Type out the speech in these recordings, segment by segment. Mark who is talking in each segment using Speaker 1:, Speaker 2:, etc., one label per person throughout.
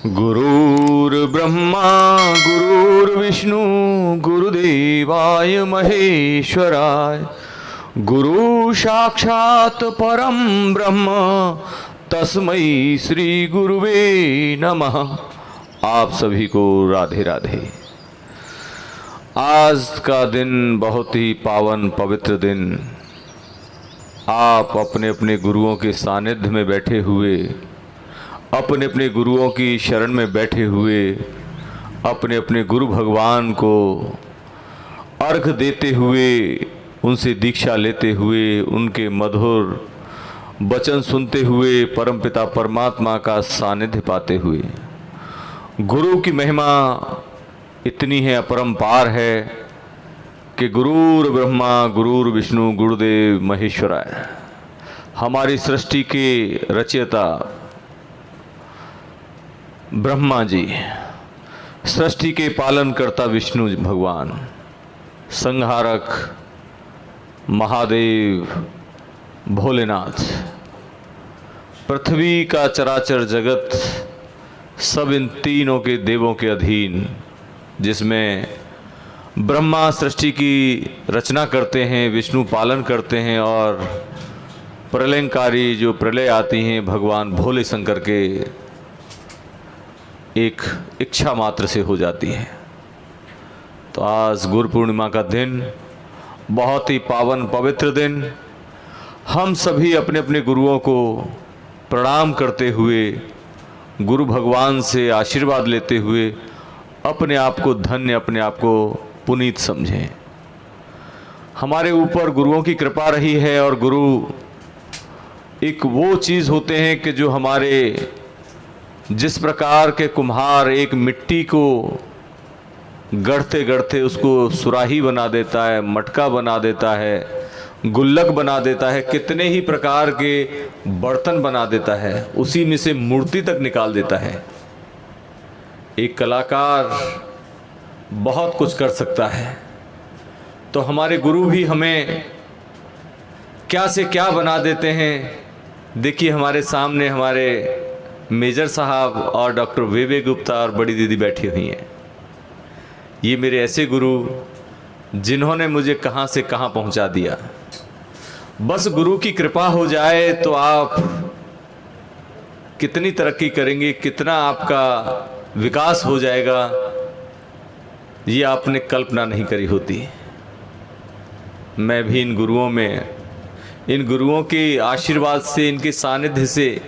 Speaker 1: गुरुर्ब्रह्मा गुरुर्विष्णु गुरुदेवाय महेश्वराय गुरु साक्षात परम ब्रह्म तस्मै श्री गुरुवे नमः। आप सभी को राधे राधे। आज का दिन बहुत ही पावन पवित्र दिन। आप अपने अपने गुरुओं के सानिध्य में बैठे हुए, अपने अपने गुरुओं की शरण में बैठे हुए, अपने अपने गुरु भगवान को अर्घ देते हुए, उनसे दीक्षा लेते हुए, उनके मधुर वचन सुनते हुए, परमपिता परमात्मा का सानिध्य पाते हुए। गुरु की महिमा इतनी है, अपरंपार है कि गुरुर ब्रह्मा गुरुर विष्णु गुरुदेव महेश्वराय। हमारी सृष्टि के रचयिता ब्रह्मा जी, सृष्टि के पालन करता विष्णु भगवान, संहारक महादेव भोलेनाथ, पृथ्वी का चराचर जगत सब इन तीनों के देवों के अधीन, जिसमें ब्रह्मा सृष्टि की रचना करते हैं, विष्णु पालन करते हैं और प्रलयंकारी जो प्रलय आती हैं भगवान भोले शंकर के एक इच्छा मात्र से हो जाती है। तो आज गुरु पूर्णिमा का दिन, बहुत ही पावन पवित्र दिन, हम सभी अपने अपने गुरुओं को प्रणाम करते हुए, गुरु भगवान से आशीर्वाद लेते हुए अपने आप को धन्य, अपने आप को पुनीत समझें। हमारे ऊपर गुरुओं की कृपा रही है और गुरु एक वो चीज़ होते हैं कि जो हमारे, जिस प्रकार के कुम्हार एक मिट्टी को गढ़ते गढ़ते उसको सुराही बना देता है, मटका बना देता है, गुल्लक बना देता है, कितने ही प्रकार के बर्तन बना देता है, उसी में से मूर्ति तक निकाल देता है। एक कलाकार बहुत कुछ कर सकता है, तो हमारे गुरु भी हमें क्या से क्या बना देते हैं। देखिए, हमारे सामने हमारे मेजर साहब और डॉक्टर विवेक गुप्ता और बड़ी दीदी बैठी हुई हैं। ये मेरे ऐसे गुरु जिन्होंने मुझे कहाँ से कहाँ पहुँचा दिया। बस गुरु की कृपा हो जाए तो आप कितनी तरक्की करेंगे, कितना आपका विकास हो जाएगा, ये आपने कल्पना नहीं करी होती। मैं भी इन गुरुओं में, इन गुरुओं के आशीर्वाद से, इनके सानिध्य से,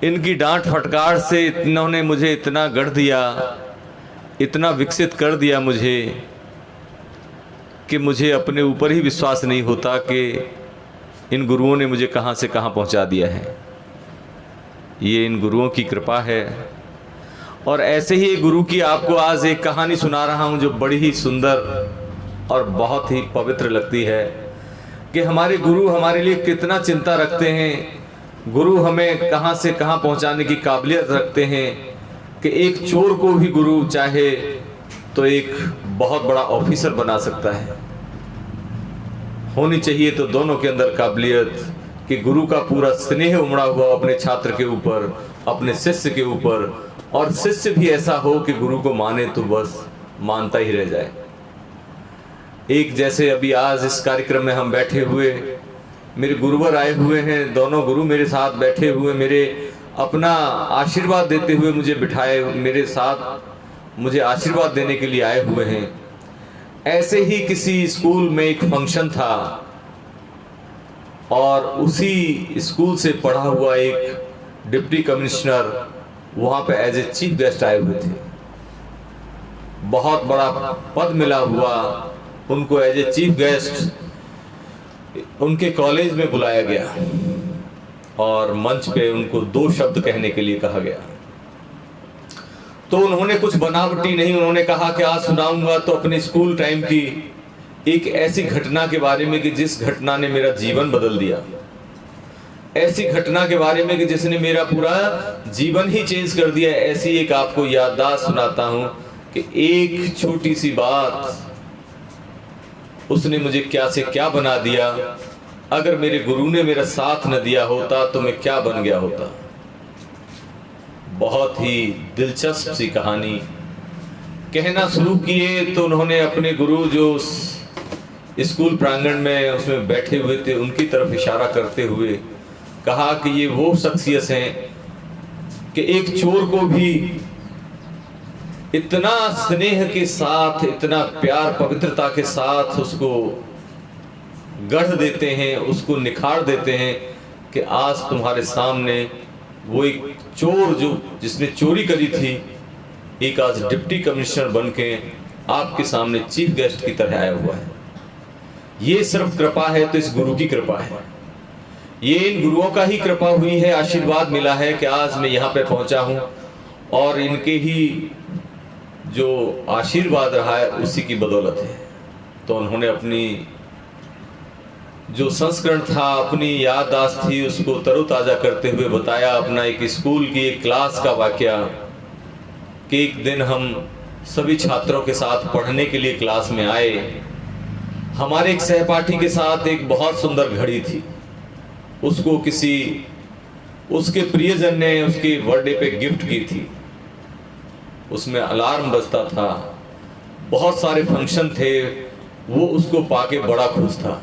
Speaker 1: इनकी डांट फटकार से इन्होंने मुझे इतना गढ़ दिया, इतना विकसित कर दिया मुझे कि मुझे अपने ऊपर ही विश्वास नहीं होता कि इन गुरुओं ने मुझे कहाँ से कहाँ पहुँचा दिया है। ये इन गुरुओं की कृपा है। और ऐसे ही एक गुरु की आपको आज एक कहानी सुना रहा हूँ जो बड़ी ही सुंदर और बहुत ही पवित्र लगती है कि हमारे गुरु हमारे लिए कितना चिंता रखते हैं। गुरु हमें कहाँ से कहाँ पहुँचाने की काबिलियत रखते हैं कि एक चोर को भी गुरु चाहे तो एक बहुत बड़ा ऑफिसर बना सकता है। होनी चाहिए तो दोनों के अंदर काबिलियत कि गुरु का पूरा स्नेह उमड़ा हुआ अपने छात्र के ऊपर, अपने शिष्य के ऊपर, और शिष्य भी ऐसा हो कि गुरु को माने तो बस मानता ही रह जाए। एक जैसे अभी आज इस कार्यक्रम में हम बैठे हुए, मेरे गुरुवर आए हुए हैं, दोनों गुरु मेरे साथ बैठे हुए, मेरे अपना आशीर्वाद देते हुए मुझे बिठाए, मेरे साथ मुझे आशीर्वाद देने के लिए आए हुए हैं। ऐसे ही किसी स्कूल में एक फंक्शन था और उसी स्कूल से पढ़ा हुआ एक डिप्टी कमिश्नर वहाँ पे एज ए चीफ गेस्ट आए हुए थे। बहुत बड़ा पद मिला हुआ उनको, एज ए चीफ गेस्ट उनके कॉलेज में बुलाया गया और मंच पे उनको 2 शब्द कहने के लिए कहा गया। तो उन्होंने कुछ बनावटी नहीं, उन्होंने कहा कि आज सुनाऊंगा तो अपने स्कूल टाइम की एक ऐसी घटना के बारे में कि जिस घटना ने मेरा जीवन बदल दिया, ऐसी घटना के बारे में कि जिसने मेरा पूरा जीवन ही चेंज कर दिया। ऐसी एक आपको याददाश्त सुनाता हूं कि एक छोटी सी बात उसने मुझे क्या से क्या बना दिया। अगर मेरे गुरु ने मेरा साथ न दिया होता तो मैं क्या बन गया होता। बहुत ही दिलचस्प सी कहानी कहना शुरू किए तो उन्होंने अपने गुरु जो स्कूल प्रांगण में उसमें बैठे हुए थे उनकी तरफ इशारा करते हुए कहा कि ये वो शख्सियत हैं कि एक चोर को भी इतना स्नेह के साथ, इतना प्यार पवित्रता के साथ उसको गढ़ देते हैं, उसको निखार देते हैं कि आज तुम्हारे सामने वो एक चोर जो जिसने चोरी करी थी, एक आज डिप्टी कमिश्नर बन के आपके सामने चीफ गेस्ट की तरह आया हुआ है। ये सिर्फ कृपा है तो इस गुरु की कृपा है, ये इन गुरुओं का ही कृपा हुई है, आशीर्वाद मिला है कि आज मैं यहाँ पे पहुँचा हूँ और इनके ही जो आशीर्वाद रहा है उसी की बदौलत है। तो उन्होंने अपनी जो संस्करण था, अपनी याददाश्त थी, उसको तरोताज़ा करते हुए बताया अपना एक स्कूल की एक क्लास का वाकया कि एक दिन हम सभी छात्रों के साथ पढ़ने के लिए क्लास में आए। हमारे एक सहपाठी के साथ एक बहुत सुंदर घड़ी थी, उसको किसी उसके प्रियजन ने उसके बर्थडे पे गिफ्ट की थी। उसमें अलार्म बजता था, बहुत सारे फंक्शन थे, वो उसको पाके बड़ा खुश था।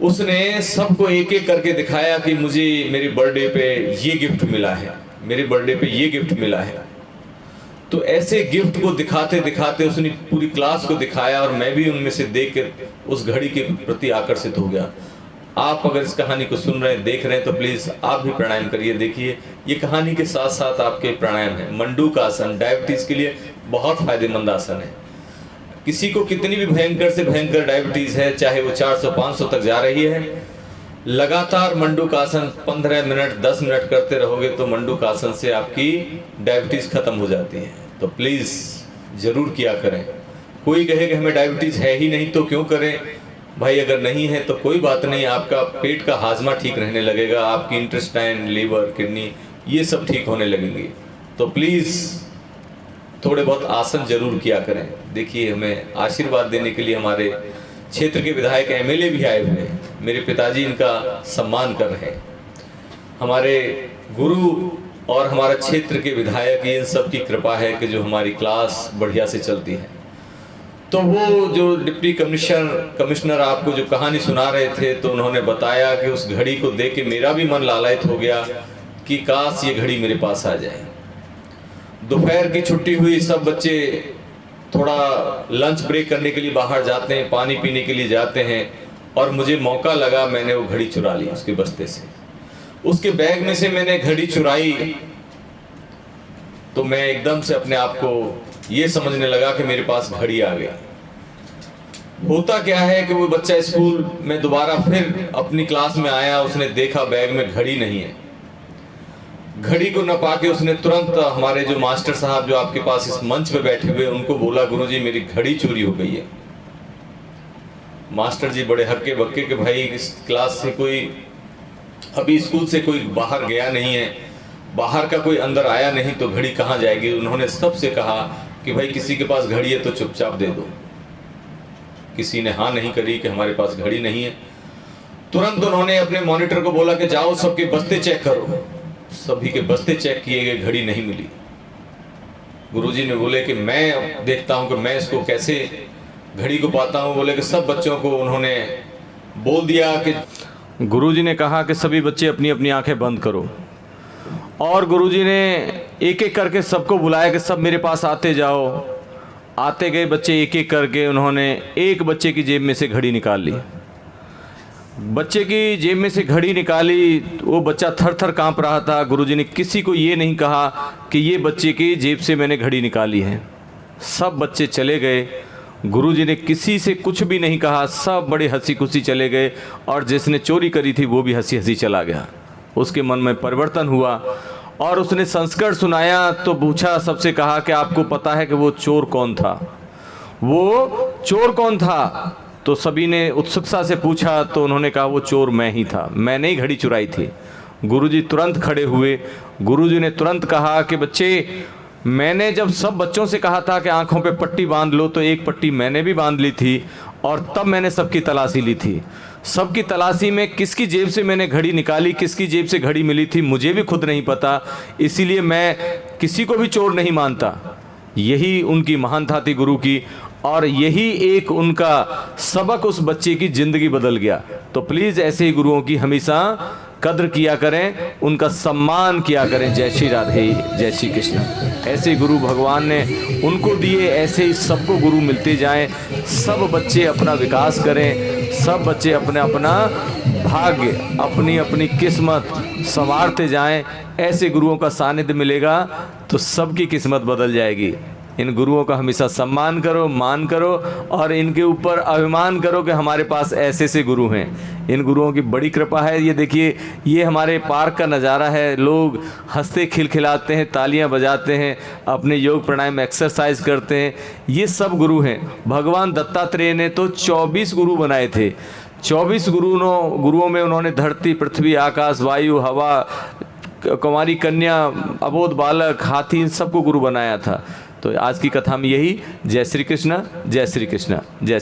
Speaker 1: उसने सबको एक एक करके दिखाया कि मुझे मेरे बर्थडे पे ये गिफ्ट मिला है, मेरे बर्थडे पे ये गिफ्ट मिला है। तो ऐसे गिफ्ट को दिखाते दिखाते उसने पूरी क्लास को दिखाया और मैं भी उनमें से देख कर उस घड़ी के प्रति आकर्षित हो गया। आप अगर इस कहानी को सुन रहे हैं, देख रहे हैं तो प्लीज़ आप भी प्राणायाम करिए। देखिए ये कहानी के साथ साथ आपके प्राणायाम है। मंडूक आसन डायबिटीज़ के लिए बहुत फायदेमंद आसन है। किसी को कितनी भी भयंकर से भयंकर डायबिटीज़ है, चाहे वो 400-500 तक जा रही है, लगातार मंडूक आसन 15 मिनट 10 मिनट करते रहोगे तो मंडूक आसन से आपकी डायबिटीज़ ख़त्म हो जाती है। तो प्लीज़ ज़रूर किया करें। कोई कहे कि हमें डायबिटीज़ है ही नहीं तो क्यों करें? भाई अगर नहीं है तो कोई बात नहीं, आपका पेट का हाजमा ठीक रहने लगेगा, आपकी इंटेस्टाइन, लीवर, किडनी ये सब ठीक होने लगेंगी। तो प्लीज़ थोड़े बहुत आसन जरूर किया करें। देखिए हमें आशीर्वाद देने के लिए हमारे क्षेत्र के विधायक एमएलए भी आए हुए हैं, मेरे पिताजी इनका सम्मान कर रहे हैं। हमारे गुरु और हमारा क्षेत्र के विधायक, इन सब की कृपा है कि जो हमारी क्लास बढ़िया से चलती है। तो वो जो डिप्टी कमिश्नर आपको जो कहानी सुना रहे थे तो उन्होंने बताया कि उस घड़ी को देख के मेरा भी मन लालायित हो गया कि काश ये घड़ी मेरे पास आ जाए। दोपहर की छुट्टी हुई, सब बच्चे थोड़ा लंच ब्रेक करने के लिए बाहर जाते हैं, पानी पीने के लिए जाते हैं और मुझे मौका लगा, मैंने वो घड़ी चुरा ली उसके बस्ते से। उसके बैग में से मैंने घड़ी चुराई तो मैं एकदम से अपने आप को ये समझने लगा कि मेरे पास घड़ी आ गई। होता क्या है कि वो बच्चा स्कूल में दोबारा फिर अपनी क्लास में आया, उसने देखा बैग में घड़ी नहीं है। घड़ी को न पाके उसने तुरंत हमारे जो मास्टर साहब जो आपके पास इस मंच पे बैठे हुए उनको बोला, गुरुजी मेरी घड़ी चोरी हो गई है। मास्टर जी बड़े हक्के बक्के कि भाई इस क्लास से कोई अभी स्कूल से कोई बाहर गया नहीं है, बाहर का कोई अंदर आया नहीं तो घड़ी कहाँ जाएगी। उन्होंने सबसे कहा कि भाई किसी के पास घड़ी है तो चुपचाप दे दो। किसी ने हाँ नहीं करी कि हमारे पास घड़ी नहीं है। तुरंत उन्होंने अपने मॉनिटर को बोला कि जाओ सबके बस्ते चेक करो। सभी के बस्ते चेक किए गए, घड़ी नहीं मिली। गुरुजी ने बोले कि मैं देखता हूं कि मैं इसको कैसे घड़ी को पाता हूं। बोले कि सब बच्चों को उन्होंने बोल दिया कि गुरुजी ने कहा कि सभी बच्चे अपनी अपनी आंखें बंद करो और गुरुजी ने एक एक करके सबको बुलाया कि सब मेरे पास आते जाओ। आते गए बच्चे एक एक करके, उन्होंने एक बच्चे की जेब में से घड़ी निकाल ली। बच्चे की जेब में से घड़ी निकाली, वो बच्चा थर थर कांप रहा था। गुरुजी ने किसी को ये नहीं कहा कि ये बच्चे की जेब से मैंने घड़ी निकाली है। सब बच्चे चले गए, गुरुजी ने किसी से कुछ भी नहीं कहा, सब बड़े हंसी खुशी चले गए और जिसने चोरी करी थी वो भी हंसी हंसी चला गया। उसके मन में परिवर्तन हुआ और उसने संस्कार सुनाया तो पूछा, सबसे कहा कि आपको पता है कि वो चोर कौन था? वो चोर कौन था? तो सभी ने उत्सुकता से पूछा तो उन्होंने कहा वो चोर मैं ही था, मैंने ही घड़ी चुराई थी। गुरुजी तुरंत खड़े हुए। गुरुजी ने तुरंत कहा कि बच्चे, मैंने जब सब बच्चों से कहा था कि आंखों पे पट्टी बांध लो तो एक पट्टी मैंने भी बांध ली थी और तब मैंने सबकी तलाशी ली थी। सबकी तलाशी में किसकी जेब से मैंने घड़ी निकाली, किसकी जेब से घड़ी मिली थी, मुझे भी खुद नहीं पता। इसीलिए मैं किसी को भी चोर नहीं मानता। यही उनकी महानता थी गुरु की, और यही एक उनका सबक उस बच्चे की ज़िंदगी बदल गया। तो प्लीज़ ऐसे ही गुरुओं की हमेशा कद्र किया करें, उनका सम्मान किया करें। जय श्री राधे, जय श्री कृष्ण। ऐसे गुरु भगवान ने उनको दिए, ऐसे ही सबको गुरु मिलते जाएं। सब बच्चे अपना विकास करें, सब बच्चे अपना अपना भाग्य, अपनी अपनी किस्मत संवारते जाएं। ऐसे गुरुओं का सानिध्य मिलेगा तो सबकी किस्मत बदल जाएगी। इन गुरुओं का हमेशा सम्मान करो, मान करो, और इनके ऊपर अभिमान करो कि हमारे पास ऐसे से गुरु हैं। इन गुरुओं की बड़ी कृपा है। ये देखिए, ये हमारे पार्क का नज़ारा है। लोग हंसते खिलखिलाते हैं, तालियां बजाते हैं, अपने योग प्राणायाम एक्सरसाइज करते हैं। ये सब गुरु हैं। भगवान दत्तात्रेय ने तो 24 गुरु बनाए थे। 24 गुरुओं में उन्होंने धरती, पृथ्वी, आकाश, वायु, हवा, कुंवारी कन्या, अबोध बालक, हाथी, इन सबको गुरु बनाया था। तो आज की कथा में यही। जय श्री कृष्ण, जय श्री कृष्ण, जय